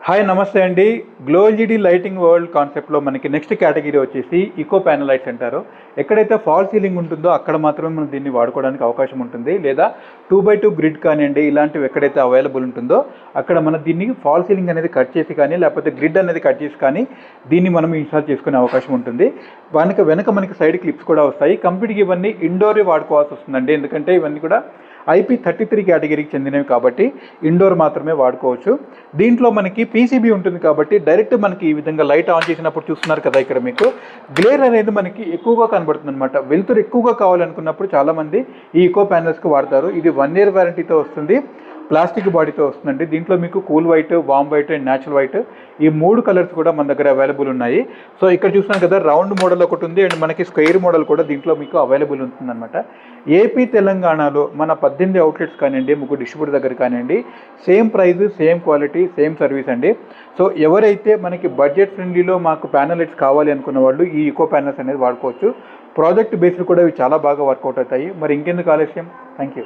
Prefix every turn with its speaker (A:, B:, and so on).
A: Hi నమస్తే అండి. Glow LED lighting world కాన్సెప్ట్లో మనకి నెక్స్ట్ కేటగిరీ వచ్చేసి ఈకో ప్యానల్ లైట్స్ అంటారు. ఎక్కడైతే ఫాల్ సీలింగ్ ఉంటుందో అక్కడ మాత్రమే మనం దీన్ని వాడుకోవడానికి అవకాశం ఉంటుంది. లేదా 2x2 గ్రిడ్ కానివ్వండి, ఇలాంటివి ఎక్కడైతే అవైలబుల్ ఉంటుందో అక్కడ మనం దీన్ని ఫాల్ సీలింగ్ అనేది కట్ చేసి కానీ, లేకపోతే గ్రిడ్ అనేది కట్ చేసి కానీ దీన్ని మనం ఇన్స్టాల్ చేసుకునే అవకాశం ఉంటుంది. వెనక మనకి సైడ్ క్లిప్స్ కూడా వస్తాయి. కంప్లీట్గా ఇవన్నీ ఇండోరే వాడుకోవాల్సి వస్తుందండి. ఎందుకంటే ఇవన్నీ కూడా IP33 కేటగిరీకి చెందినవి కాబట్టి ఇండోర్ మాత్రమే వాడుకోవచ్చు. దీంట్లో మనకి PCB ఉంటుంది కాబట్టి డైరెక్ట్ మనకి ఈ విధంగా లైట్ ఆన్ చేసినప్పుడు చూస్తున్నారు కదా, ఇక్కడ మీకు గ్లేర్ అనేది మనకి ఎక్కువగా కనబడుతుంది అనమాట. వెలుతురు ఎక్కువగా కావాలనుకున్నప్పుడు చాలామంది ఈ ఈకో ప్యానల్స్కి వాడతారు. ఇది 1 year వారంటీతో వస్తుంది. ప్లాస్టిక్ బాడీతో వస్తుందండి. దీంట్లో మీకు cool white, warm white and natural white ఈ 3 కలర్స్ కూడా మన దగ్గర అవైలబుల్ ఉన్నాయి. సో ఇక్కడ చూస్తున్నాం కదా, రౌండ్ మోడల్ ఒకటి ఉంది అండ్ మనకి స్క్వేర్ మోడల్ కూడా దీంట్లో మీకు అవైలబుల్ ఉంటుందన్నమాట. ఏపీ తెలంగాణలో మన 18 అవుట్లెట్స్ కానివ్వండి, 3 డిస్ట్రిబ్యూటర్ దగ్గర కానివ్వండి, same price, same quality, same service అండి. సో ఎవరైతే మనకి బడ్జెట్ ఫ్రెండ్లీలో మాకు ప్యానల్ లైట్స్ కావాలి అనుకున్న వాళ్ళు ఈ ఈకో ప్యానల్స్ అనేది వాడుకోవచ్చు. ప్రాజెక్ట్ బేస్డ్ కూడా ఇవి చాలా బాగా వర్కౌట్ అవుతాయి. మరి ఇంకెందుకు ఆలస్యం? Thank you.